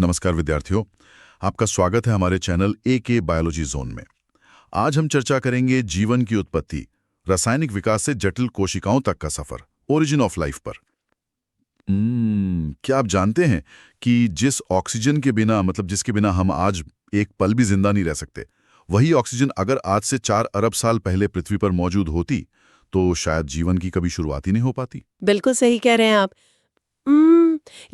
नमस्कार विद्यार्थियों, आपका स्वागत है हमारे चैनल ए बायोलॉजी जोन में। आज हम चर्चा करेंगे जीवन की उत्पत्ति, रासायनिक विकास से जटिल कोशिकाओं तक का सफर, ओरिजिन ऑफ लाइफ पर। क्या आप जानते हैं कि जिस ऑक्सीजन के बिना जिसके बिना हम आज एक पल भी जिंदा नहीं रह सकते, वही ऑक्सीजन अगर आज से 4 अरब साल पहले पृथ्वी पर मौजूद होती तो शायद जीवन की कभी शुरुआत ही नहीं हो पाती। बिल्कुल सही कह रहे हैं आप।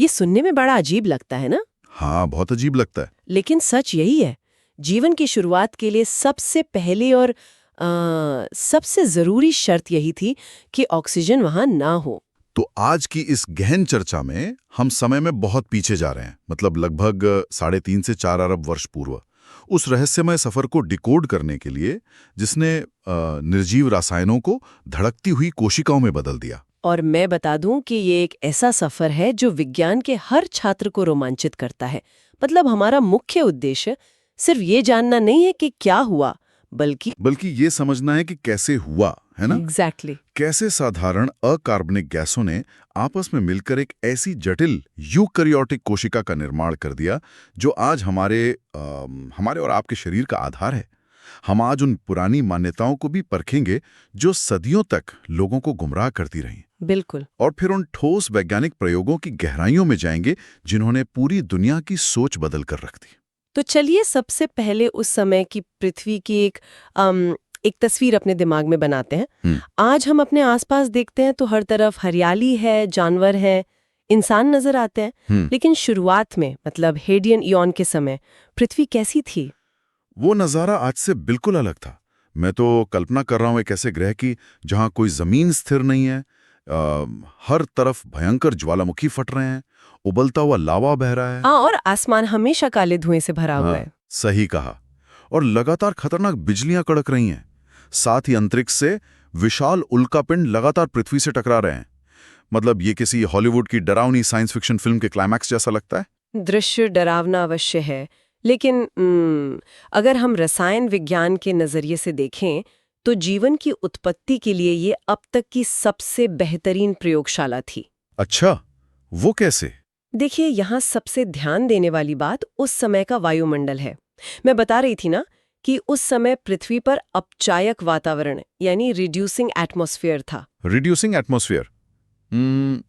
ये सुनने में बड़ा अजीब लगता है ना? हाँ, बहुत अजीब लगता है। लेकिन सच यही है। जीवन की शुरुआत के लिए सबसे पहले और सबसे जरूरी शर्त यही थी कि ऑक्सीजन वहां ना हो। तो आज की इस गहन चर्चा में हम समय में बहुत पीछे जा रहे हैं, लगभग 3.5 से 4 अरब वर्ष पूर्व, उस रहस्यमय सफर को डिकोड करने के लिए जिसने निर्जीव रसायनों को धड़कती हुई कोशिकाओं में बदल दिया। और मैं बता दूं कि ये एक ऐसा सफर है जो विज्ञान के हर छात्र को रोमांचित करता है। हमारा मुख्य उद्देश्य सिर्फ ये जानना नहीं है कि क्या हुआ, बल्कि ये समझना है कि कैसे हुआ, है ना? एग्जैक्टली। कैसे साधारण अकार्बनिक गैसों ने आपस में मिलकर एक ऐसी जटिल यूकैरियोटिक कोशिका का निर्माण कर दिया जो आज हमारे और आपके शरीर का आधार है। हम आज उन पुरानी मान्यताओं को भी परखेंगे जो सदियों तक लोगों को गुमराह करती रहीं। बिल्कुल। और फिर उन ठोस वैज्ञानिक प्रयोगों की गहराइयों में जाएंगे जिन्होंने पूरी दुनिया की सोच बदल कर रख दी। तो चलिए सबसे पहले उस समय की पृथ्वी की एक तस्वीर अपने दिमाग में बनाते हैं। आज हम अपने आसपास देखते हैं तो हर तरफ हरियाली है, जानवर है, इंसान नजर आते हैं। लेकिन शुरुआत में हेडियन इयॉन के समय पृथ्वी कैसी थी? वो नज़ारा आज से बिल्कुल अलग था। मैं तो कल्पना कर रहा हूँ एक ऐसे ग्रह की जहाँ कोई जमीन स्थिर नहीं है, हर तरफ भयंकर ज्वालामुखी फट रहे हैं, उबलता हुआ लावा बह रहा है। हाँ, और आसमान हमेशा काले धुएं से भरा हुआ है। सही कहा। और लगातार खतरनाक बिजलियां कड़क रही हैं। साथ ही अंतरिक्ष से विशाल उल्कापिंड लगातार पृथ्वी से टकरा रहे हैं। ये किसी हॉलीवुड की डरावनी साइंस फिक्शन फिल्म के क्लाइमैक्स जैसा लगता है। दृश्य डरावना अवश्य है, लेकिन अगर हम रसायन विज्ञान के नजरिए से देखें तो जीवन की उत्पत्ति के लिए ये अब तक की सबसे बेहतरीन प्रयोगशाला थी। अच्छा, वो कैसे? देखिए, यहाँ सबसे ध्यान देने वाली बात उस समय का वायुमंडल है। मैं बता रही थी ना कि उस समय पृथ्वी पर अपचायक वातावरण यानी रिड्यूसिंग एटमॉस्फेयर था। रिड्यूसिंग एटमॉस्फेयर,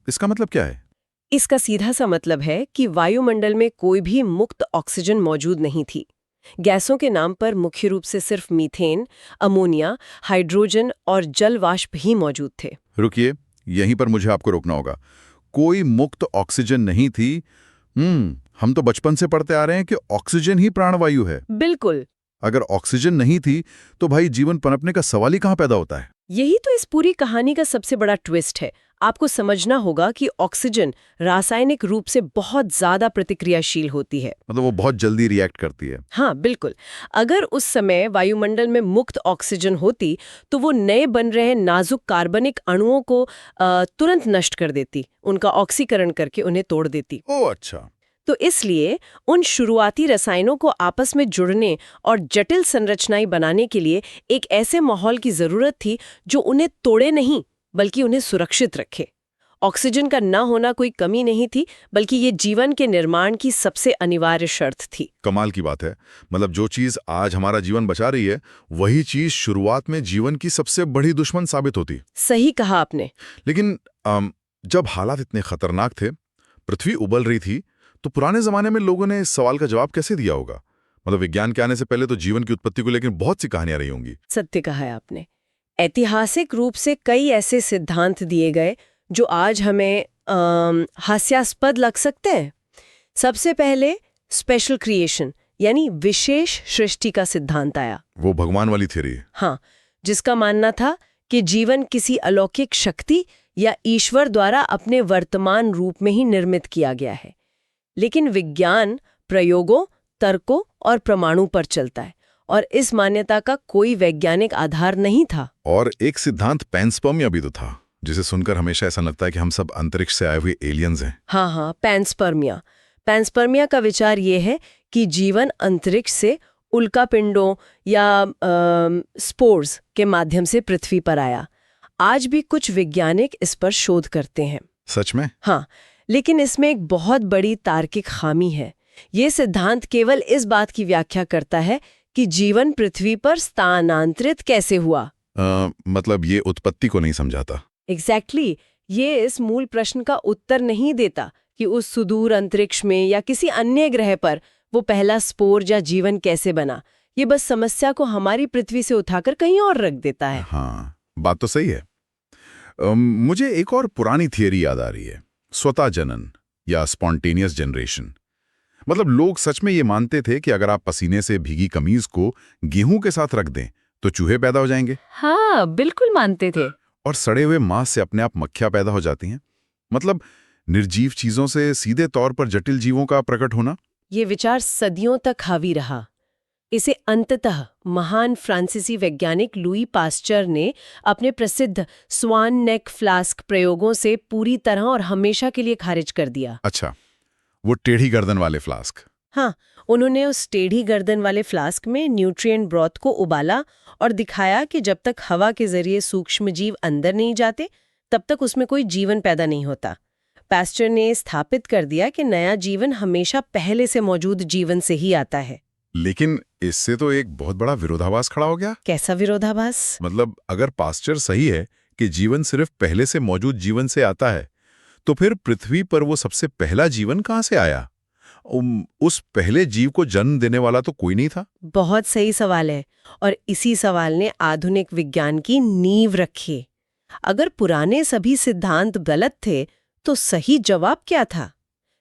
इसका मतलब क्या है? इसका सीधा सा मतलब है कि वायुमंडल में कोई भी मुक्त ऑक्सीजन मौजूद नहीं थी। गैसों के नाम पर मुख्य रूप से सिर्फ मीथेन, अमोनिया, हाइड्रोजन और जल वाष्प ही मौजूद थे। रुकिए, यहीं पर मुझे आपको रोकना होगा। कोई मुक्त ऑक्सीजन नहीं थी। हम तो बचपन से पढ़ते आ रहे हैं कि ऑक्सीजन ही प्राणवायु है। बिल्कुल। अगर ऑक्सीजन नहीं थी तो भाई जीवन पनपने का सवाल ही कहाँ पैदा होता है? यही तो इस पूरी कहानी का सबसे बड़ा ट्विस्ट है। आपको समझना होगा कि ऑक्सीजन रासायनिक रूप से बहुत ज्यादा प्रतिक्रियाशील होती है। वो बहुत जल्दी रिएक्ट करती है। हाँ, बिल्कुल। अगर उस समय वायुमंडल में मुक्त ऑक्सीजन होती तो वो नए बन रहे नाजुक कार्बनिक अणुओं को तुरंत नष्ट कर देती, उनका ऑक्सीकरण करके उन्हें तोड़ देती। ओह अच्छा। तो इसलिए उन शुरुआती रसायनों को आपस में जुड़ने और जटिल संरचनाएं बनाने के लिए एक ऐसे माहौल की जरूरत थी जो उन्हें तोड़े नहीं बल्कि उन्हें सुरक्षित रखे। ऑक्सीजन का ना होना कोई कमी नहीं थी, बल्कि ये जीवन के निर्माण की सबसे अनिवार्य शर्त थी। कमाल की बात है। जो चीज आज हमारा जीवन बचा रही है, वही चीज शुरुआत में जीवन की सबसे बड़ी दुश्मन साबित होती। सही कहा आपने। लेकिन जब हालात इतने खतरनाक थे, पृथ्वी उबल रही थी, तो पुराने जमाने में लोगों ने इस सवाल का जवाब कैसे दिया होगा? विज्ञान के आने से पहले तो जीवन की उत्पत्ति को लेकर बहुत सी कहानियां रही होंगी। सत्य कहा है आपने। ऐतिहासिक रूप से कई ऐसे सिद्धांत दिए गए जो आज हमें हास्यास्पद लग सकते हैं। सबसे पहले स्पेशल क्रिएशन यानी विशेष सृष्टि का सिद्धांत आया। वो भगवान वाली थ्योरी। हाँ, जिसका मानना था कि जीवन किसी अलौकिक शक्ति या ईश्वर द्वारा अपने वर्तमान रूप में ही निर्मित किया गया है। लेकिन विज्ञान प्रयोगों, तर्कों और प्रमाणों पर चलता है और इस मान्यता का कोई वैज्ञानिक आधार नहीं था। और एक सिद्धांत पैनस्पर्मिया भी तो था, जिसे सुनकर हमेशा ऐसा लगता है कि हम सब अंतरिक्ष से आए हुए एलियंस हैं। हाँ, पैनस्पर्मिया। पैनस्पर्मिया का विचार ये है कि जीवन अंतरिक्ष से उल्कापिंडों या स्पोर्स के माध्यम से पृथ्वी पर आया। आज भी कुछ वैज्ञानिक इस पर शोध करते हैं। सच में? हाँ, लेकिन इसमें एक बहुत बड़ी तार्किक खामी है। ये सिद्धांत केवल इस बात की व्याख्या करता है कि जीवन पृथ्वी पर स्थानांतरित कैसे हुआ। मतलब ये उत्पत्ति को नहीं समझाता। एग्जैक्टली ये इस मूल प्रश्न का उत्तर नहीं देता कि उस सुदूर अंतरिक्ष में या किसी अन्य ग्रह पर वो पहला स्पोर या जीवन कैसे बना। ये बस समस्या को हमारी पृथ्वी से उठाकर कहीं और रख देता है। हाँ, बात तो सही है। मुझे एक और पुरानी थियरी याद आ रही है, स्वतः जनन या स्पॉन्टेनियस जनरेशन। मतलब लोग सच में ये मानते थे कि अगर आप पसीने से भीगी कमीज को गेहूं के साथ रख दें तो चूहे पैदा हो जाएंगे। हाँ, बिल्कुल मानते थे। और सड़े हुए मांस से अपने आप मक्खियां पैदा हो जाती हैं। मतलब निर्जीव चीजों से सीधे तौर पर जटिल जीवों का प्रकट होना। ये विचार सदियों तक हावी रहा। इसे अंततः महान फ्रांसीसी वैज्ञानिक लुई पास्चर ने अपने प्रसिद्ध स्वान नेक फ्लास्क प्रयोगों से पूरी तरह और हमेशा के लिए खारिज कर दिया। अच्छा, वो टेढ़ी गर्दन वाले फ्लास्क। हाँ, उन्होंने उस टेढ़ी गर्दन वाले फ्लास्क में न्यूट्रिएंट ब्रॉथ को उबाला और दिखाया कि जब तक हवा के जरिए सूक्ष्म जीव अंदर नहीं जाते तब तक उसमें कोई जीवन पैदा नहीं होता। पास्चर ने स्थापित कर दिया कि नया जीवन हमेशा पहले से मौजूद जीवन से ही आता है। लेकिन इससे तो एक बहुत बड़ा विरोधाभास खड़ा हो गया। कैसा विरोधाभास? मतलब अगर पास्चर सही है कि जीवन सिर्फ पहले से मौजूद जीवन से आता है, तो फिर पृथ्वी पर वो सबसे पहला जीवन कहाँ से आया? उस पहले जीव को जन्म देने वाला तो कोई नहीं था। बहुत सही सवाल है, और इसी सवाल ने आधुनिक विज्ञान की नींव रखी। अगर पुराने सभी सिद्धांत गलत थे तो सही जवाब क्या था?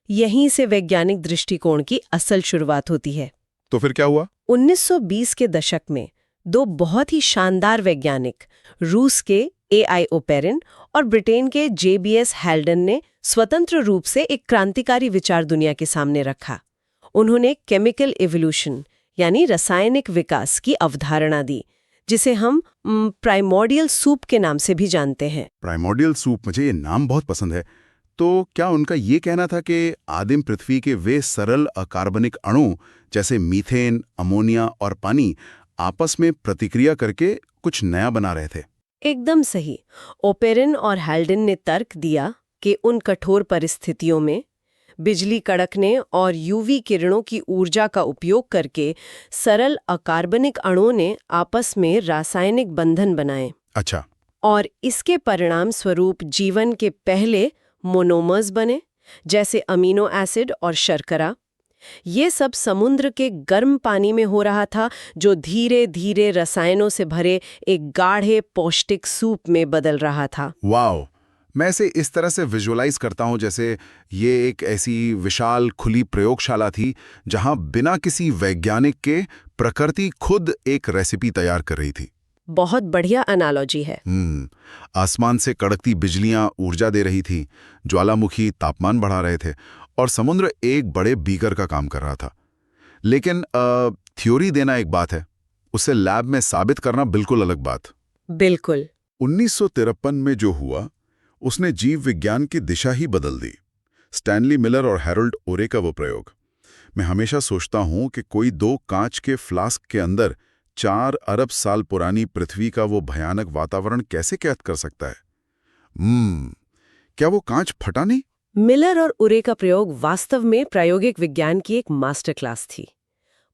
यहीं से वैज्ञानिक दृष्टिकोण की असल शुरुआत होती है। तो फिर क्या हुआ? 1920 के दशक में दो बहुत ही शानदार वैज्ञानिक, रूस के A.I. ओपेरिन और ब्रिटेन के J.B.S. हैल्डन ने स्वतंत्र रूप से एक क्रांतिकारी विचार दुनिया के सामने रखा। उन्होंने केमिकल इवोल्यूशन यानी रासायनिक विकास की अवधारणा दी, जिसे हम प्राइमोर्डियल सूप के नाम से भी जानते हैं। प्राइमोर्डियल सूप, मुझे ये नाम बहुत पसंद है। तो क्या उनका ये कहना था कि आदिम पृथ्वी के वे सरल अकार्बनिक अणु जैसे मीथेन, अमोनिया और पानी आपस में प्रतिक्रिया करके कुछ नया बना रहे थे? एकदम सही। ओपेरिन और हैल्डन ने तर्क दिया कि उन कठोर परिस्थितियों में बिजली कड़कने और यूवी किरणों की ऊर्जा का उपयोग करके सरल अकार्बनिक अणुओं ने आपस में रासायनिक बंधन बनाए। अच्छा। और इसके परिणाम स्वरूप जीवन के पहले मोनोमर्स बने, जैसे अमीनो एसिड और शर्करा। ये सब समुद्र के गर्म पानी में हो रहा था, जो धीरे धीरे रसायनों से भरे एक गाढ़े पौष्टिक सूप में बदल रहा था। वाओ! मैं इसे इस तरह से विजुअलाइज करता हूं जैसे ये एक ऐसी विशाल खुली प्रयोगशाला थी जहां बिना किसी वैज्ञानिक के प्रकृति खुद एक रेसिपी तैयार कर रही थी। बहुत बढ़िया एनालॉजी है। आसमान से कड़कती बिजलियां ऊर्जा दे रही थी, ज्वालामुखी तापमान बढ़ा रहे थे और समुद्र एक बड़े बीकर का काम कर रहा था। लेकिन थ्योरी देना एक बात है, उसे लैब में साबित करना बिल्कुल अलग बात। बिल्कुल। 1953 में जो हुआ उसने जीव विज्ञान की दिशा ही बदल दी। स्टैनली मिलर और हैरोल्ड ओरे का वो प्रयोग। मैं हमेशा सोचता हूं कि कोई दो कांच के फ्लास्क के अंदर 4 अरब साल पुरानी पृथ्वी का वो भयानक वातावरण कैसे कैद कर सकता है? क्या वो कांच फटा नहीं? मिलर और उरे का प्रयोग वास्तव में प्रायोगिक विज्ञान की एक मास्टर क्लास थी।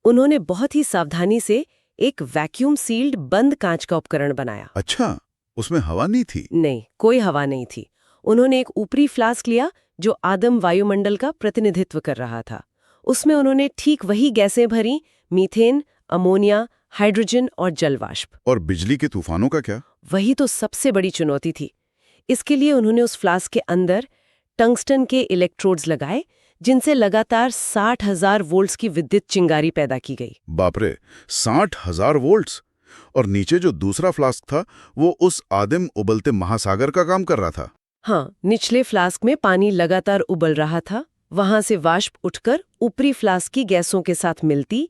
उन्होंने बहुत ही सावधानी से एक वैक्यूम सील्ड बंद कांच का उपकरण बनाया। अच्छा, उसमें हवा नहीं थी? नहीं, कोई हवा नहीं थी। उन्होंने एक ऊपरी फ्लास्क लिया जो आदम वायुमंडल का प्रतिनिधित्व कर रहा था। उसमें उन्होंने ठीक वही गैसें भरी, मीथेन, अमोनिया, हाइड्रोजन और जलवाष्प। और बिजली के तूफानों का क्या? वही तो सबसे बड़ी चुनौती थी। इसके लिए उन्होंने उस फ्लास्क के अंदर टंगस्टन के इलेक्ट्रोड्स लगाए, जिनसे लगातार 60,000 वोल्ट्स की विद्युत चिंगारी पैदा की गई। बाप रे, 60,000 वोल्ट्स! और नीचे जो दूसरा फ्लास्क था वो उस आदिम उबलते महासागर का काम कर रहा था। हाँ, निचले फ्लास्क में पानी लगातार उबल रहा था। वहां से वाष्प उठकर ऊपरी फ्लास्क की गैसों के साथ मिलती,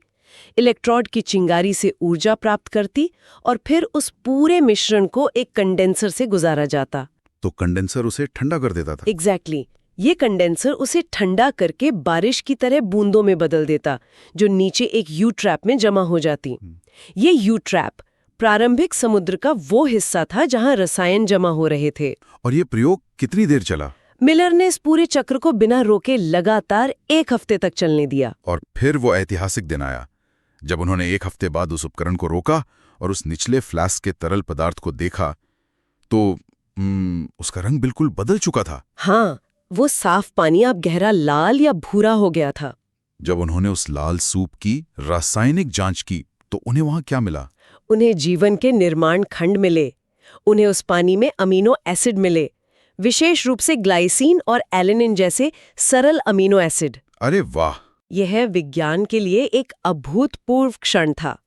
इलेक्ट्रोड की चिंगारी से ऊर्जा प्राप्त करती और फिर उस पूरे मिश्रण को एक कंडेंसर से गुजारा जाता। तो कंडेंसर उसे ठंडा कर देता था? एग्जैक्टली। ये कंडेंसर उसे ठंडा करके बारिश की तरह बूंदों में बदल देता, जो नीचे एक यू ट्रैप में जमा हो जाती। ये यू ट्रैप प्रारंभिक समुद्र का वो हिस्सा था जहां रसायन जमा हो रहे थे। और ये प्रयोग कितनी देर चला? मिलर ने इस पूरे चक्र को बिना रोके लगातार 1 हफ्ते तक चलने दिया। और फिर वो ऐतिहासिक दिन आया जब उन्होंने 1 हफ्ते बाद उस उपकरण को रोका और उस निचले फ्लास्क के तरल पदार्थ को देखा तो उसका रंग बिल्कुल बदल चुका था। हाँ, वो साफ पानी अब गहरा लाल या भूरा हो गया था। जब उन्होंने उस लाल सूप की रासायनिक जांच की तो उन्हें वहां क्या मिला? उन्हें जीवन के निर्माण खंड मिले। उन्हें उस पानी में अमीनो एसिड मिले, विशेष रूप से ग्लाइसिन और एलेनिन जैसे सरल अमीनो एसिड। अरे वाह! यह विज्ञान के लिए एक अभूतपूर्व क्षण था।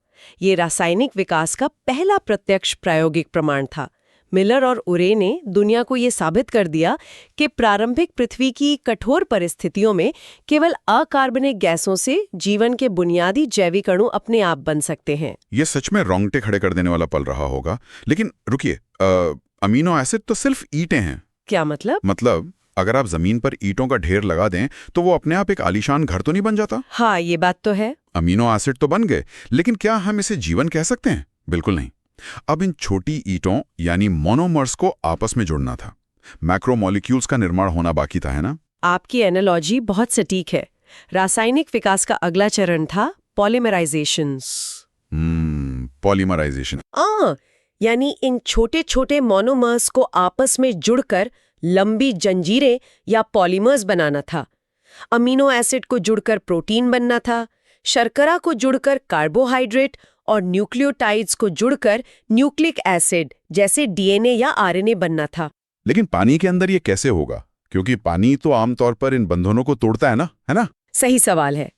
ये रासायनिक विकास का पहला प्रत्यक्ष प्रायोगिक प्रमाण था। मिलर और उरे ने दुनिया को ये साबित कर दिया कि प्रारंभिक पृथ्वी की कठोर परिस्थितियों में केवल अकार्बनिक गैसों से जीवन के बुनियादी जैविक अणु अपने आप बन सकते हैं। ये सच में रोंगटे खड़े कर देने वाला पल रहा होगा। लेकिन रुकिए, अमीनो एसिड तो सिर्फ ईंटें हैं। क्या मतलब? मतलब अगर आप जमीन पर ईंटों का ढेर लगा दें तो वो अपने आप एक आलीशान घर तो नहीं बन जाता? हाँ, ये बात तो है। अमीनो एसिड तो बन गए, लेकिन क्या हम इसे जीवन कह सकते हैं? बिल्कुल नहीं। अब इन छोटी ईंटों यानी मोनोमर्स को आपस में जोड़ना था। मैक्रोमोलिक्यूल्स का निर्माण होना बाकी था, है ना? आपकी एनालॉजी बहुत सटीक है। रासायनिक विकास का अगला चरण था पॉलीमराइजेशन। पॉलीमराइजेशन। यानी इन छोटे छोटे मोनोमर्स को आपस में जुड़कर लंबी जंजीरें या पॉलीमर्स बनाना था। अमीनो एसिड को जुड़कर प्रोटीन बनना था, शर्करा को जुड़कर कार्बोहाइड्रेट और न्यूक्लियोटाइड्स को जुड़कर न्यूक्लिक एसिड जैसे डीएनए या आरएनए बनना था। लेकिन पानी के अंदर ये कैसे होगा? क्योंकि पानी तो आमतौर पर इन बंधनों को तोड़ता है ना? सही सवाल है।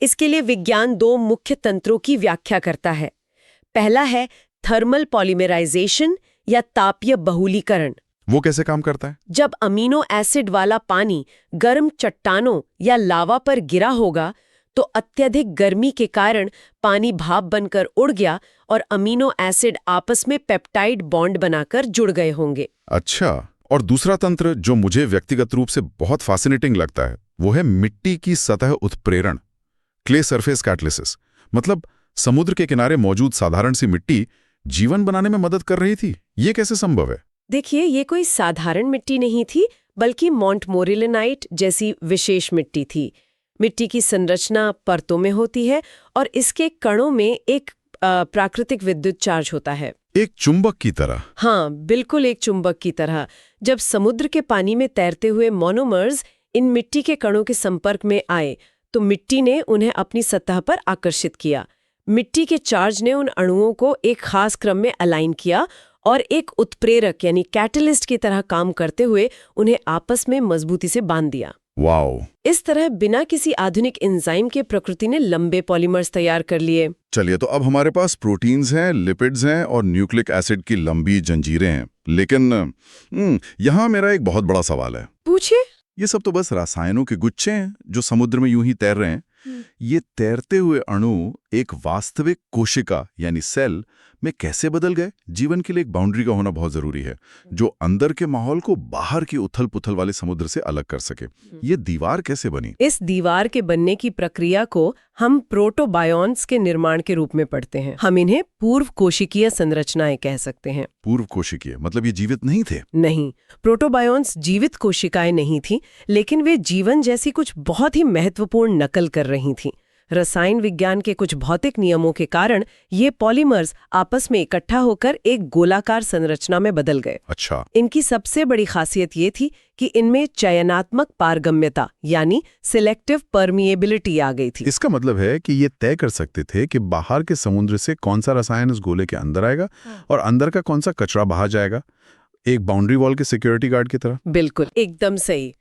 इसके लिए विज्ञान 2 मुख्य तंत्रों की व्याख्या करता है। पहला है थर्मल पॉलीमराइजेशन या तापीय बहुलीकरण। वो कैसे काम करता है? जब अमीनो एसिड वाला पानी गर्म चट्टानों या लावा पर गिरा होगा तो अत्यधिक गर्मी के कारण पानी भाप बनकर उड़ गया और अमीनो एसिड आपस में पेप्टाइड बॉन्ड बनाकर जुड़ गए होंगे। अच्छा, और दूसरा तंत्र जो मुझे व्यक्तिगत रूप से बहुत फैसिनेटिंग लगता है वो है मिट्टी की सतह उत्प्रेरण, क्ले सरफेस कैटालिसिस। मतलब समुद्र के किनारे मौजूद साधारण सी मिट्टी जीवन बनाने में मदद कर रही थी। ये कैसे संभव है? देखिए, ये कोई साधारण मिट्टी नहीं थी, बल्कि मोंटमोरिलेनाइट जैसी विशेष मिट्टी थी। मिट्टी की संरचना परतों में होती है और इसके कणों में एक प्राकृतिक विद्युत चार्ज होता है। एक चुंबक की तरह? हाँ, बिल्कुल एक चुंबक की तरह। जब समुद्र के पानी में तैरते हुए मोनोमर्स इन मिट्टी के कणों के संपर्क में आए तो मिट्टी ने उन्हें अपनी सतह पर आकर्षित किया। मिट्टी के चार्ज ने उन अणुओं को एक खास क्रम में अलाइन किया और एक उत्प्रेरक यानी कैटलिस्ट की तरह काम करते हुए उन्हें आपस में मजबूती से बांध दिया। वाओ! इस तरह बिना किसी आधुनिक एंजाइम के प्रकृति ने लंबे पॉलीमर्स तैयार कर लिए। चलिए, तो अब हमारे पास प्रोटीन्स हैं, लिपिड्स हैं और न्यूक्लिक एसिड की लंबी जंजीरें हैं। लेकिन यहाँ मेरा एक बहुत बड़ा सवाल है। पूछिए। ये सब तो बस रसायनों के गुच्छे हैं जो समुद्र में यूं ही तैर रहे हैं। ये तैरते हुए अणु एक वास्तविक कोशिका यानी सेल में कैसे बदल गए? जीवन के लिए एक बाउंड्री का होना बहुत जरूरी है जो अंदर के माहौल को बाहर की उथल पुथल वाले समुद्र से अलग कर सके। ये दीवार कैसे बनी? इस दीवार के बनने की प्रक्रिया को हम प्रोटोबायोन्स के निर्माण के रूप में पढ़ते हैं। हम इन्हें पूर्व कोशिकीय संरचनाएं कह सकते हैं। पूर्व कोशिकीय मतलब ये जीवित नहीं थे? नहीं, प्रोटोबायोन्स जीवित कोशिकाएं नहीं थी, लेकिन वे जीवन जैसी कुछ बहुत ही महत्वपूर्ण नकल कर रही थीं। रसायन विज्ञान के कुछ भौतिक नियमों के कारण ये पॉलीमर्स आपस में इकट्ठा होकर एक गोलाकार संरचना में बदल गए। अच्छा। इनकी सबसे बड़ी खासियत ये थी कि इनमें चयनात्मक पारगम्यता यानी सिलेक्टिव परमिएबिलिटी आ गई थी। इसका मतलब है कि ये तय कर सकते थे कि बाहर के समुद्र से कौन सा रसायन उस गोले के अंदर आएगा और अंदर का कौन सा कचरा बाहर जाएगा, एक बाउंड्री वॉल के सिक्योरिटी गार्ड की तरह। बिल्कुल, एकदम सही।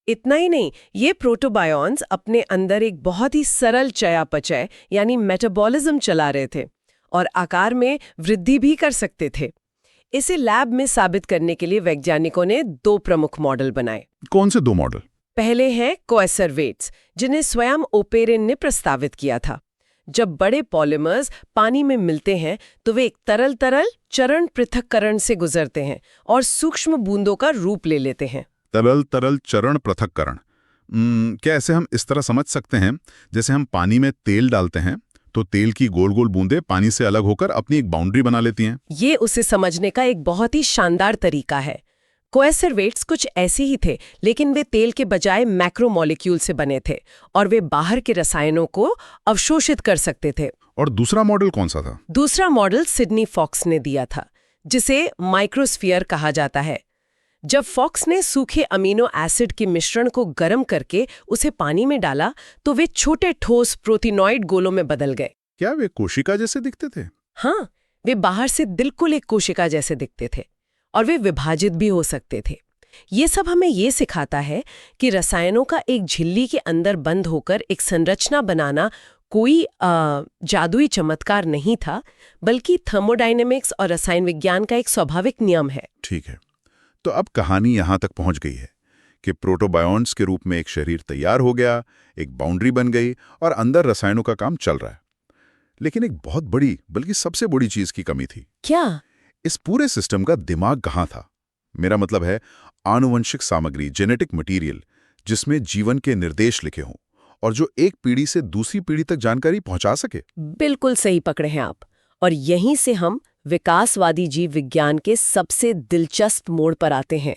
इतना ही नहीं, ये प्रोटोबायोन्स अपने अंदर एक बहुत ही सरल चयापचय यानी मेटाबॉलिज्म चला रहे थे और आकार में वृद्धि भी कर सकते थे। इसे लैब में साबित करने के लिए वैज्ञानिकों ने 2 प्रमुख मॉडल बनाए। कौन से 2 मॉडल? पहले हैं कोएसरवेट्स, जिन्हें स्वयं ओपेरिन ने प्रस्तावित किया था। जब बड़े पॉलीमर्स पानी में मिलते हैं तो वे एक तरल चरण पृथक्करण से गुजरते हैं और सूक्ष्म बूंदों का रूप ले लेते हैं। तरल चरण पृथक्करण। क्या ऐसे हम इस तरह समझ सकते हैं जैसे हम पानी में तेल डालते हैं तो तेल की गोल गोल बूंदें पानी से अलग होकर अपनी एक बाउंड्री बना लेती हैं? ये उसे समझने का एक बहुत ही शानदार तरीका है। कोएसरवेट्स कुछ ऐसे ही थे, लेकिन वे तेल के बजाय मैक्रोमोलेक्यूल से बने थे और वे बाहर के रसायनों को अवशोषित कर सकते थे। और दूसरा मॉडल कौन सा था? दूसरा मॉडल सिडनी फॉक्स ने दिया था, जिसे माइक्रोस्फीयर कहा जाता है। जब फॉक्स ने सूखे अमीनो एसिड के मिश्रण को गर्म करके उसे पानी में डाला तो वे छोटे ठोस प्रोटीनॉइड गोलों में बदल गए। क्या वे कोशिका जैसे दिखते थे? हाँ, वे बाहर से बिल्कुल एक कोशिका जैसे दिखते थे और वे विभाजित भी हो सकते थे। ये सब हमें ये सिखाता है कि रसायनों का एक झिल्ली के अंदर बंद होकर एक संरचना बनाना कोई जादुई चमत्कार नहीं था, बल्कि थर्मोडायनेमिक्स और रसायन विज्ञान का एक स्वाभाविक नियम है। ठीक है, तो अब कहानी यहां तक पहुंच गई है कि प्रोटोबायोन्ट्स के रूप में एक शरीर तैयार हो गया, एक बाउंड्री बन गई और अंदर रसायनों का काम चल रहा है। लेकिन एक बहुत बड़ी, बल्कि सबसे बड़ी चीज की कमी थी। क्या? इस पूरे सिस्टम का दिमाग कहाँ था? मेरा मतलब है आनुवंशिक सामग्री, जेनेटिक मटेरियल, जिसमें जीवन के निर्देश लिखे हों और जो एक पीढ़ी से दूसरी पीढ़ी तक जानकारी पहुंचा सके। बिल्कुल सही पकड़े हैं आप। और यहीं से हम विकासवादी जीव विज्ञान के सबसे दिलचस्प मोड़ पर आते हैं,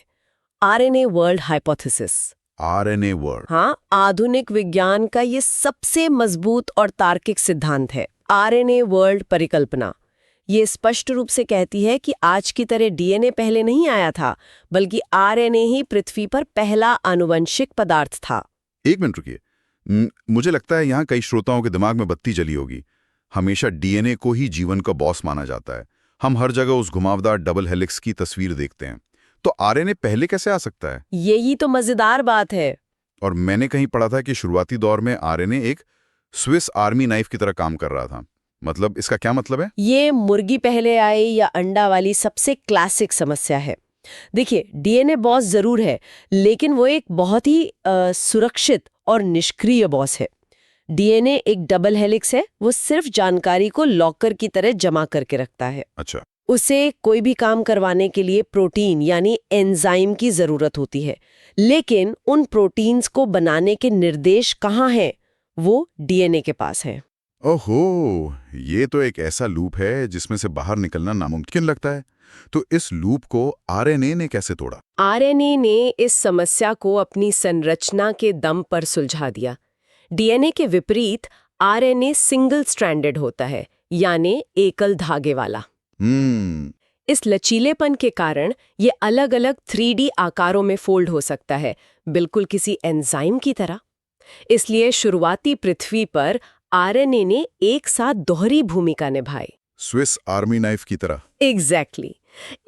RNA world hypothesis. RNA world? हाँ, आधुनिक विज्ञान का ये सबसे मजबूत और तार्किक सिद्धांत है। आरएनए वर्ल्ड परिकल्पना ये स्पष्ट रूप से कहती है कि आज की तरह डीएनए पहले नहीं आया था, बल्कि आरएनए ही पृथ्वी पर पहला आनुवंशिक पदार्थ था। एक मिनट रुकिए, मुझे लगता है यहाँ कई श्रोताओं के दिमाग में बत्ती जली होगी। हमेशा डीएनए को ही जीवन का बॉस माना जाता है। हम हर जगह उस घुमावदार डबल हेलिक्स की तस्वीर देखते हैं। तो आरएनए पहले कैसे आ सकता है? यही तो मजेदार बात है। और मैंने कहीं पढ़ा था कि शुरुआती दौर में आरएनए एक स्विस आर्मी नाइफ की तरह काम कर रहा था। मतलब इसका क्या मतलब है? ये मुर्गी पहले आए या अंडा वाली सबसे क्लासिक समस्या है। देखिए, डीएनए बॉस जरूर है, लेकिन वो एक बहुत ही सुरक्षित और निष्क्रिय बॉस है। डीएनए एक डबल हेलिक्स है, वो सिर्फ जानकारी को लॉकर की तरह जमा करके रखता है। अच्छा। उसे कोई भी काम करवाने के लिए प्रोटीन यानी एंजाइम की जरूरत होती है, लेकिन उन प्रोटीन्स को बनाने के निर्देश कहाँ हैं? वो डीएनए के पास है। ओहो, ये तो एक ऐसा लूप है जिसमें से बाहर निकलना नामुमकिन लगता है। तो इस लूप को आरएनए ने कैसे तोड़ा? आरएनए ने इस समस्या को अपनी संरचना के दम पर सुलझा दिया। डीएनए के विपरीत आरएनए सिंगल स्ट्रैंडेड होता है, यानी एकल धागे वाला। इस लचीलेपन के कारण ये अलग-अलग 3D आकारों में फोल्ड हो सकता है, बिल्कुल किसी एंजाइम की तरह। इसलिए शुरुआती पृथ्वी पर आरएनए ने एक साथ दोहरी भूमिका निभाई। स्विस आर्मी नाइफ की तरह। एग्जैक्टली।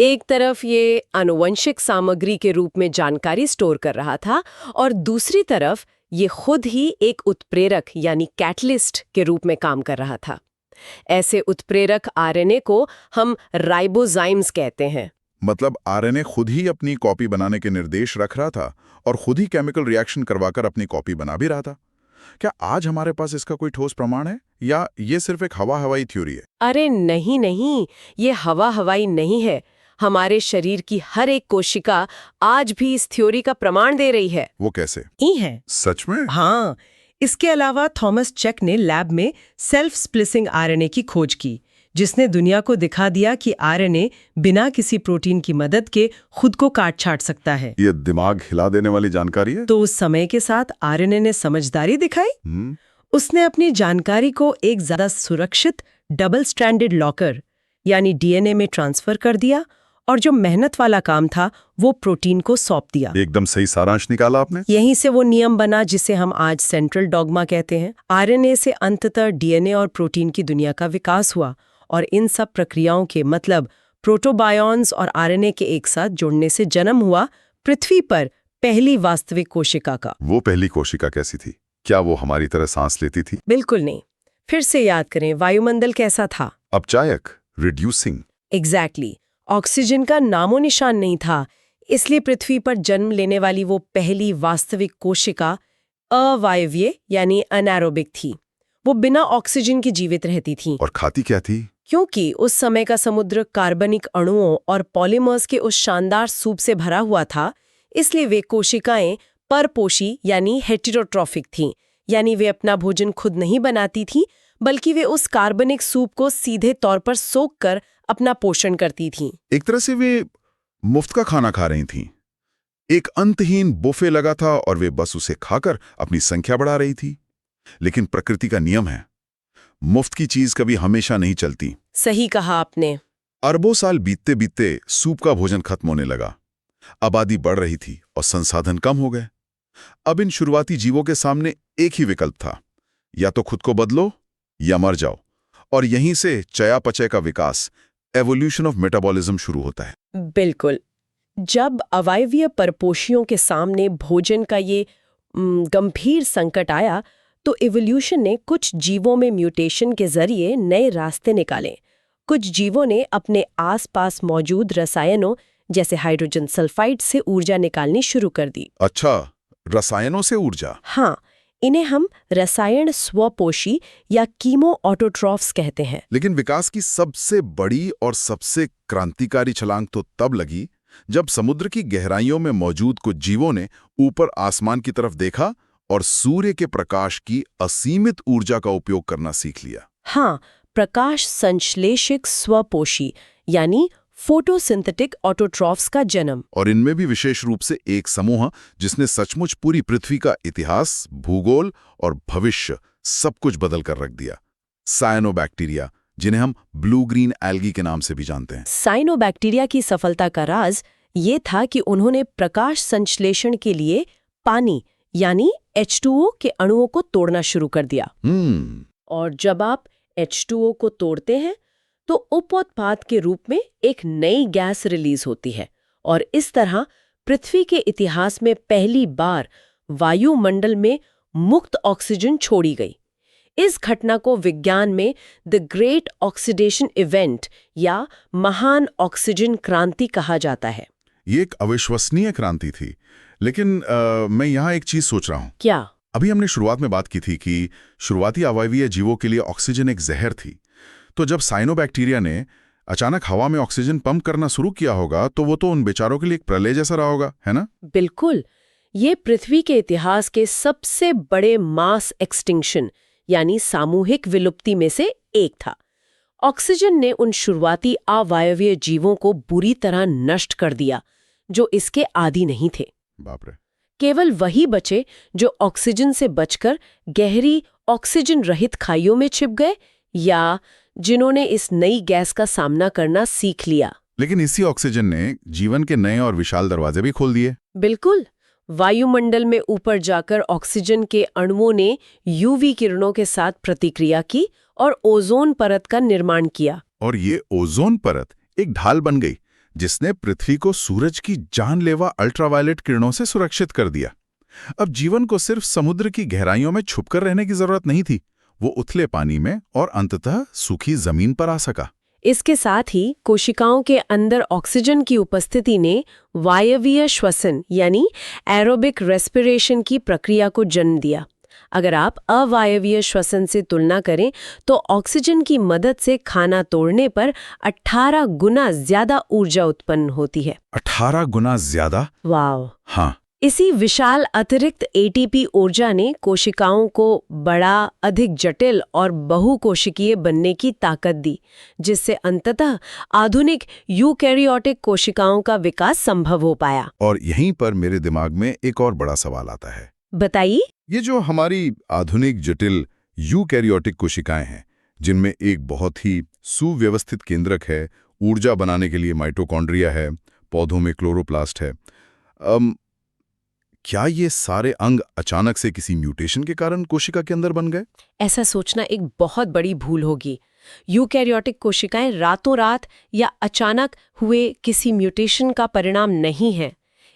एक तरफ ये आनुवंशिक सामग्री के रूप में जानकारी स्टोर कर रहा था और दूसरी तरफ ये खुद ही एक उत्प्रेरक यानी कैटलिस्ट के रूप में काम कर रहा था। ऐसे उत्प्रेरक आरएनए को हम राइबोजाइम्स कहते हैं। मतलब आरएनए खुद ही अपनी कॉपी बनाने के निर्देश रख रहा था और खुद ही केमिकल रिएक्शन करवाकर अपनी कॉपी बना भी रहा था। क्या आज हमारे पास इसका कोई ठोस प्रमाण है या ये सिर्फ एक हवा हवाई थ्योरी है? अरे नहीं, ये हवा हवाई नहीं है। हमारे शरीर की हर एक कोशिका आज भी इस थ्योरी का प्रमाण दे रही है। वो कैसे? ही है। सच में? हाँ, इसके अलावा थॉमस चेक ने लैब में सेल्फ स्प्लिसिंग आरएनए की खोज की, जिसने दुनिया को दिखा दिया कि आरएनए बिना किसी प्रोटीन की मदद के खुद को काट छाट सकता है। ये दिमाग हिला देने वाली जानकारी है। तो उस समय के साथ आरएनए ने समझदारी दिखाई। उसने अपनी जानकारी को एक ज्यादा सुरक्षित डबल स्ट्रैंडेड लॉकर यानी डीएनए में ट्रांसफर कर दिया और जो मेहनत वाला काम था वो प्रोटीन को सौंप दिया। एकदम सही सारांश निकाला आपने। यहीं से वो नियम बना जिसे हम आज सेंट्रल डॉगमा कहते हैं। आरएनए से अंततः डीएनए और प्रोटीन की दुनिया का विकास हुआ और इन सब प्रक्रियाओं के मतलब प्रोटोबायोन्स और आरएनए के एक साथ जुड़ने से जन्म हुआ पृथ्वी पर पहली वास्तविक कोशिका का। वो पहली कोशिका कैसी थी? क्या वो हमारी तरह सांस लेती थी? बिल्कुल नहीं। फिर से याद करें, वायुमंडल कैसा था? अपचायक, रिड्यूसिंग। एग्जैक्टली। ऑक्सीजन का नामो निशान नहीं था। इसलिए पृथ्वी पर जन्म लेने वाली वो पहली वास्तविक कोशिका अवायवीय यानी अनएरोबिक थी। वो बिना ऑक्सीजन के जीवित रहती थी। और खाती क्या थी? क्योंकि उस समय का समुद्र कार्बनिक अणुओं और पॉलीमर्स के उस शानदार सूप से भरा हुआ था, इसलिए वे कोशिकाएं परपोषी यानी हेटेरोट्रॉफिक थीं। यानी वे अपना भोजन खुद नहीं बनाती थीं, बल्कि वे उस कार्बनिक सूप को सीधे तौर पर सोख कर अपना पोषण करती थीं। एक तरह से वे मुफ्त का खाना खा रही थीं। एक अंतहीन बुफे लगा था और वे बस उसे खाकर अपनी संख्या बढ़ा रही थी। लेकिन प्रकृति का नियम है, मुफ्त की चीज कभी हमेशा नहीं चलती। सही कहा आपने। अरबों साल बीतते बीतते सूप का भोजन खत्म होने लगा। आबादी बढ़ रही थी और संसाधन कम हो गए। अब इन शुरुआती जीवों के सामने एक ही विकल्प था, या तो खुद को बदलो या मर जाओ। और यहीं से चयापचय का विकास, एवोल्यूशन ऑफ मेटाबॉलिज्म शुरू होता है। बिल्कुल। जब अवायवीय परपोषियों के सामने भोजन का ये गंभीर संकट आया, तो इवोल्यूशन ने कुछ जीवों में म्यूटेशन के जरिए नए रास्ते निकाले। कुछ जीवों ने अपने आसपास मौजूद रसायनों जैसे हाइड्रोजन सल्फाइड से ऊर्जा निकालनी शुरू कर दी। अच्छा, रसायनों से ऊर्जा? हाँ, इन्हें हम रसायन स्वपोषी या कीमो ऑटोट्रॉफ्स कहते हैं। लेकिन विकास की सबसे बड़ी और सबसे क्रांतिकारी छलांग तो तब लगी जब समुद्र की गहराइयों में मौजूद कुछ जीवों ने ऊपर आसमान की तरफ देखा और सूर्य के प्रकाश की असीमित ऊर्जा का उपयोग करना सीख लिया। हाँ, प्रकाश संश्लेषित स्वपोषी यानी फोटोसिंथेटिक ऑटोट्रॉफ्स का जन्म। और इनमें भी विशेष रूप से एक समूह जिसने सचमुच पूरी पृथ्वी का इतिहास, भूगोल और भविष्य सब कुछ बदल कर रख दिया। सायनोबैक्टीरिया, जिन्हें हम ब्लू ग्रीन एल्गी के नाम से भी जानते हैं। साइनोबैक्टीरिया की सफलता का राज ये था कि उन्होंने प्रकाश संश्लेषण के लिए पानी यानी H2O के अणुओं को तोड़ना शुरू कर दिया। और जब आप H2O को तोड़ते हैं तो उपोत्पाद के रूप में एक नई गैस रिलीज होती है, और इस तरह पृथ्वी के इतिहास में पहली बार वायुमंडल में मुक्त ऑक्सीजन छोड़ी गई। इस घटना को विज्ञान में द ग्रेट ऑक्सीडेशन इवेंट या महान ऑक्सीजन क्रांति कहा जाता है। ये एक अविश्वसनीय क्रांति थी। लेकिन मैं यहाँ एक चीज सोच रहा हूँ। क्या? अभी हमने शुरुआत में बात की थी कि शुरुआती अवायवीय जीवों के लिए ऑक्सीजन एक जहर थी। तो जब साइनोबैक्टीरिया ने अचानक हवा में ऑक्सीजन पंप करना शुरू किया होगा, तो वो तो उन बेचारों के लिए एक प्रलय जैसा रहा होगा, है ना? बिल्कुल। ये पृथ्वी के इतिहास के सबसे बड़े मास एक्सटिंक्शन यानी सामूहिक विलुप्ति में से एक था। ऑक्सीजन ने उन शुरुआती अवायवीय जीवों को बुरी तरह नष्ट कर दिया जो इसके आदी नहीं थे। बाप रे। केवल वही बचे जो ऑक्सीजन से बचकर गहरी ऑक्सीजन रहित खाइयों में छिप गए या जिन्होंने इस नई गैस का सामना करना सीख लिया। लेकिन इसी ऑक्सीजन ने जीवन के नए और विशाल दरवाजे भी खोल दिए। बिल्कुल। वायुमंडल में ऊपर जाकर ऑक्सीजन के अणुओं ने यूवी किरणों के साथ प्रतिक्रिया की और ओजोन परत का निर्माण किया। और ये ओजोन परत एक ढाल बन गई जिसने पृथ्वी को सूरज की जानलेवा अल्ट्रावायलेट किरणों से सुरक्षित कर दिया। अब जीवन को सिर्फ समुद्र की गहराइयों में छुपकर रहने की जरूरत नहीं थी, वो उथले पानी में और अंततः सूखी जमीन पर आ सका। इसके साथ ही कोशिकाओं के अंदर ऑक्सीजन की उपस्थिति ने वायवीय श्वसन यानी एरोबिक रेस्पिरेशन की प्रक्रिया को जन्म दिया। अगर आप अवायवीय श्वसन से तुलना करें तो ऑक्सीजन की मदद से खाना तोड़ने पर 18 गुना ज्यादा ऊर्जा उत्पन्न होती है। 18 गुना ज्यादा? वाव। हाँ। इसी विशाल अतिरिक्त एटीपी ऊर्जा ने कोशिकाओं को बड़ा, अधिक जटिल और बहुकोशिकीय बनने की ताकत दी, जिससे अंततः आधुनिक यूकैरियोटिक कोशिकाओं का विकास संभव हो पाया। और यहीं पर मेरे दिमाग में एक और बड़ा सवाल आता है। बताइए। ये जो हमारी आधुनिक जटिल यूकैरियोटिक कोशिकाएं हैं, जिनमें एक बहुत ही सुव्यवस्थित केंद्रक है, ऊर्जा बनाने के लिए माइटोकॉन्ड्रिया है, पौधों में क्लोरोप्लास्ट है, क्या ये सारे अंग अचानक से किसी म्यूटेशन के कारण कोशिका के अंदर बन गए? ऐसा सोचना एक बहुत बड़ी भूल होगी। यूकैरियोटिक कोशिकाएं रातों रात या अचानक हुए किसी म्यूटेशन का परिणाम नहीं है।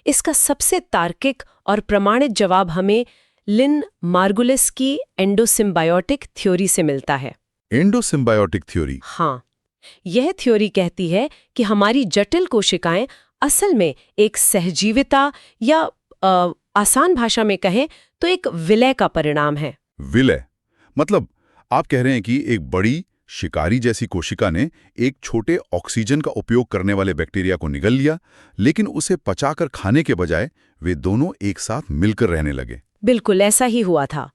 इसका सबसे तार्किक और प्रमाणित जवाब हमें लिन मार्गुलिस की एंडोसिम्बायोटिक थ्योरी से मिलता है। Endosymbiotic theory? हाँ, यह थ्योरी कहती है कि हमारी जटिल कोशिकाएं असल में एक सहजीविता या आसान भाषा में कहें तो एक विलय का परिणाम है। विलय मतलब आप कह रहे हैं कि एक बड़ी शिकारी जैसी कोशिका ने एक छोटे ऑक्सीजन का उपयोग करने वाले बैक्टीरिया को निगल लिया, लेकिन उसे पचाकर खाने के बजाय वे दोनों एक साथ मिलकर रहने लगे। बिल्कुल ऐसा ही हुआ था।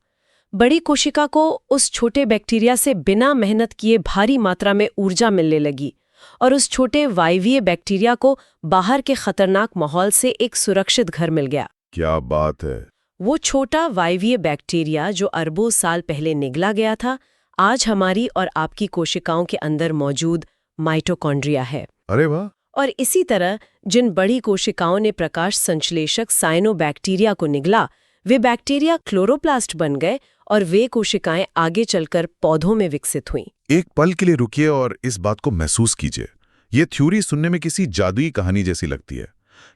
बड़ी कोशिका को उस छोटे बैक्टीरिया से बिना मेहनत किए भारी मात्रा में ऊर्जा मिलने लगी और उस छोटे वायवीय बैक्टीरिया को बाहर के खतरनाक माहौल से एक सुरक्षित घर मिल गया। क्या बात है। वो छोटा वायवीय बैक्टीरिया जो अरबों साल पहले निगला गया था, आज हमारी और आपकी कोशिकाओं के अंदर मौजूद माइटोकॉन्ड्रिया है। अरे वाह। और इसी तरह जिन बड़ी कोशिकाओं ने प्रकाश संश्लेषक साइनोबैक्टीरिया को निगला, वे बैक्टीरिया क्लोरोप्लास्ट बन गए और वे कोशिकाएं आगे चलकर पौधों में विकसित हुईं। एक पल के लिए रुकिए और इस बात को महसूस कीजिए। ये थ्योरी सुनने में किसी जादुई कहानी जैसी लगती है।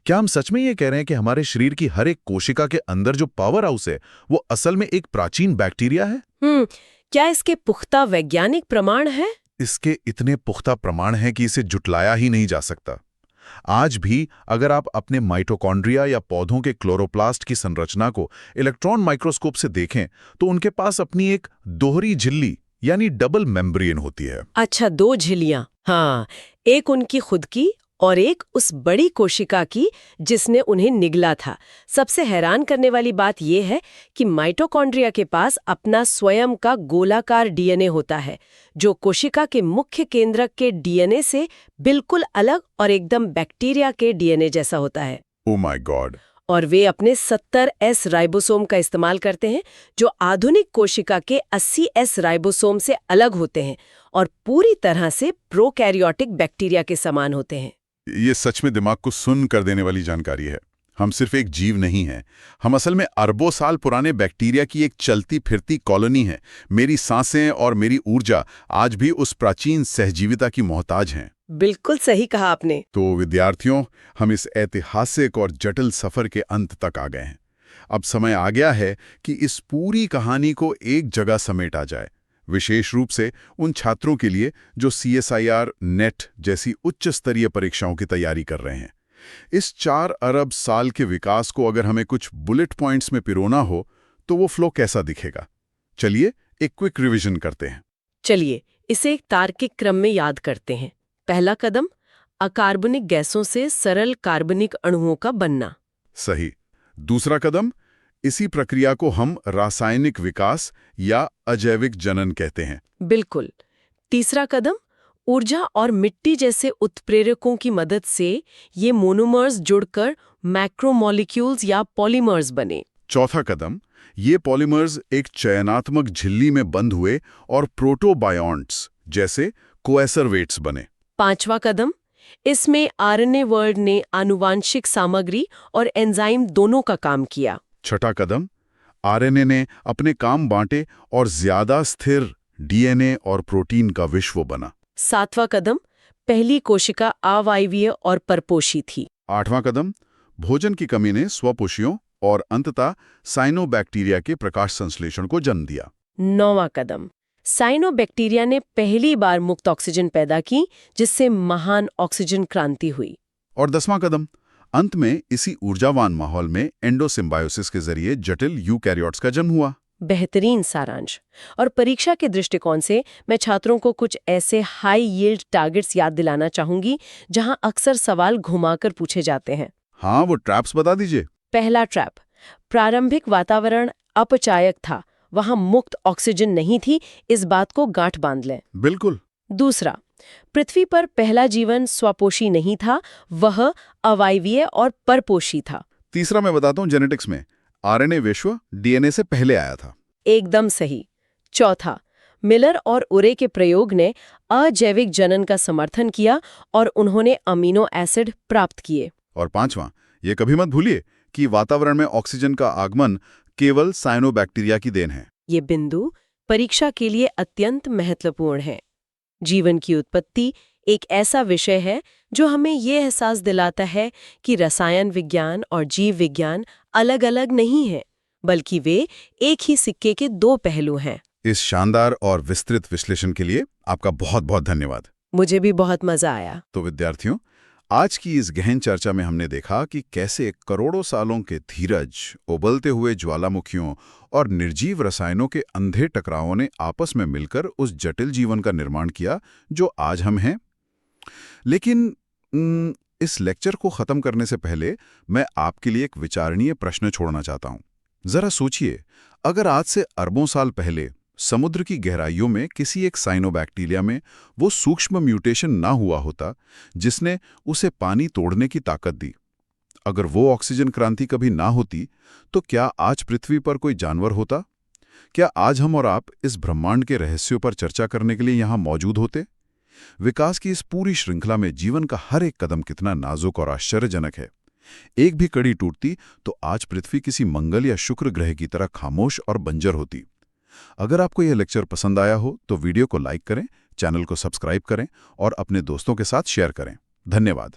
क्या हम सच में ये कह रहे हैं कि हमारे शरीर की हर एक कोशिका के अंदर जो पावर हाउस है वो असल में एक प्राचीन बैक्टीरिया है? क्या इसके पुख्ता वैज्ञानिक प्रमाण है? इसके इतने पुख्ता प्रमाण हैं कि इसे जुटलाया ही नहीं जा सकता। आज भी अगर आप अपने माइटोकॉन्ड्रिया या पौधों के क्लोरोप्लास्ट की संरचना को इलेक्ट्रॉन माइक्रोस्कोप से देखें तो उनके पास अपनी एक दोहरी झिल्ली यानी डबल मेम्ब्रेन होती है। अच्छा, 2 झिल्लियां। हाँ, एक उनकी खुद की और एक उस बड़ी कोशिका की जिसने उन्हें निगला था। सबसे हैरान करने वाली बात यह है कि माइटोकॉन्ड्रिया के पास अपना स्वयं का गोलाकार डीएनए होता है, जो कोशिका के मुख्य केंद्रक के डीएनए से बिल्कुल अलग और एकदम बैक्टीरिया के डीएनए जैसा होता है। Oh my God. और वे अपने 70S राइबोसोम का इस्तेमाल करते हैं, जो आधुनिक कोशिका के 80S राइबोसोम से अलग होते हैं और पूरी तरह से प्रोकैरियोटिक बैक्टीरिया के समान होते हैं। ये सच में दिमाग को सुन्न कर देने वाली जानकारी है। हम सिर्फ एक जीव नहीं हैं, हम असल में अरबों साल पुराने बैक्टीरिया की एक चलती फिरती कॉलोनी है। मेरी सांसें और मेरी ऊर्जा आज भी उस प्राचीन सहजीविता की मोहताज हैं। बिल्कुल सही कहा आपने। तो विद्यार्थियों, हम इस ऐतिहासिक और जटिल सफर के अंत तक आ गए हैं। अब समय आ गया है कि इस पूरी कहानी को एक जगह समेटा जाए, विशेष रूप से उन छात्रों के लिए जो CSIR, नेट जैसी उच्च स्तरीय परीक्षाओं की तैयारी कर रहे हैं। इस 4 अरब साल के विकास को अगर हमें कुछ बुलेट पॉइंट्स में पिरोना हो तो वो फ्लो कैसा दिखेगा? चलिए एक क्विक रिवीजन करते हैं। चलिए इसे एक तार्किक क्रम में याद करते हैं। पहला कदम, अकार्बनिक गैसों से सरल कार्बनिक अणुओं का बनना। सही। दूसरा कदम, इसी प्रक्रिया को हम रासायनिक विकास या अजैविक जनन कहते हैं। बिल्कुल। तीसरा कदम, ऊर्जा और मिट्टी जैसे उत्प्रेरकों की मदद से ये मोनोमर्स जुड़कर मैक्रोमोलिक्यूल्स या पॉलीमर्स बने। चौथा कदम, ये पॉलीमर्स एक चयनात्मक झिल्ली में बंद हुए और प्रोटोबायोन्ट्स जैसे कोएसरवेट्स बने। पांचवा कदम, इसमें RNA वर्ल्ड ने आनुवांशिक सामग्री और एंजाइम दोनों का काम किया। छठा कदम, RNA ने अपने काम बांटे और ज्यादा स्थिर DNA और प्रोटीन का विश्व बना। सातवां कदम, पहली कोशिका अवायवीय और परपोषी थी। आठवां कदम, भोजन की कमी ने स्वपोषियों और अंततः साइनोबैक्टीरिया के प्रकाश संश्लेषण को जन्म दिया। नौवां कदम, साइनोबैक्टीरिया ने पहली बार मुक्त ऑक्सीजन पैदा की, जिससे महान ऑक्सीजन क्रांति हुई। और 10वां कदम, अंत में इसी ऊर्जावान माहौल में एंडोसिम्बायोसिस के जरिए जटिल यूकैरियोट्स का जन्म हुआ। बेहतरीन सारांश। और परीक्षा के दृष्टिकोण से मैं छात्रों को कुछ ऐसे हाई यील्ड टारगेट्स याद दिलाना चाहूंगी जहां अक्सर सवाल घुमाकर पूछे जाते हैं। हाँ, वो ट्रैप्स बता दीजिए। पहला ट्रैप, प्रारंभिक वातावरण अपचायक था, वहां मुक्त ऑक्सीजन नहीं थी, इस बात को गांठ बांध लें। बिल्कुल। दूसरा, पृथ्वी पर पहला जीवन स्वपोषी नहीं था, वह अवायवीय और परपोषी था। तीसरा मैं बताता हूँ, जेनेटिक्स में RNA विश्व DNA से पहले आया था। एकदम सही। चौथा, मिलर और उरे के प्रयोग ने अजैविक जनन का समर्थन किया और उन्होंने अमीनो एसिड प्राप्त किए। और पांचवां, ये कभी मत भूलिए कि वातावरण में ऑक्सीजन का आगमन केवल साइनोबैक्टीरिया की देन है। ये बिंदु परीक्षा के लिए अत्यंत महत्वपूर्ण है। जीवन की उत्पत्ति एक ऐसा विषय है जो हमें ये एहसास दिलाता है कि रसायन विज्ञान और जीव विज्ञान अलग-अलग नहीं हैं, बल्कि वे एक ही सिक्के के 2 पहलू हैं। इस शानदार और विस्तृत विश्लेषण के लिए आपका बहुत बहुत धन्यवाद। मुझे भी बहुत मजा आया। तो विद्यार्थियों, आज की इस गहन चर्चा में हमने देखा कि कैसे करोड़ों सालों के धीरज, उबलते हुए ज्वालामुखियों और निर्जीव रसायनों के अंधे टकरावों ने आपस में मिलकर उस जटिल जीवन का निर्माण किया जो आज हम हैं। लेकिन इस लेक्चर को खत्म करने से पहले मैं आपके लिए एक विचारणीय प्रश्न छोड़ना चाहता हूं। जरा सोचिए, अगर आज से अरबों साल पहले समुद्र की गहराइयों में किसी एक साइनोबैक्टीरिया में वो सूक्ष्म म्यूटेशन ना हुआ होता जिसने उसे पानी तोड़ने की ताकत दी। अगर वो ऑक्सीजन क्रांति कभी ना होती तो क्या आज पृथ्वी पर कोई जानवर होता? क्या आज हम और आप इस ब्रह्मांड के रहस्यों पर चर्चा करने के लिए यहाँ मौजूद होते? विकास की इस पूरी श्रृंखला में जीवन का हर एक कदम कितना नाजुक और आश्चर्यजनक है। एक भी कड़ी टूटती तो आज पृथ्वी किसी मंगल या शुक्र ग्रह की तरह खामोश और बंजर होती। अगर आपको यह लेक्चर पसंद आया हो तो वीडियो को लाइक करें, चैनल को सब्सक्राइब करें और अपने दोस्तों के साथ शेयर करें। धन्यवाद।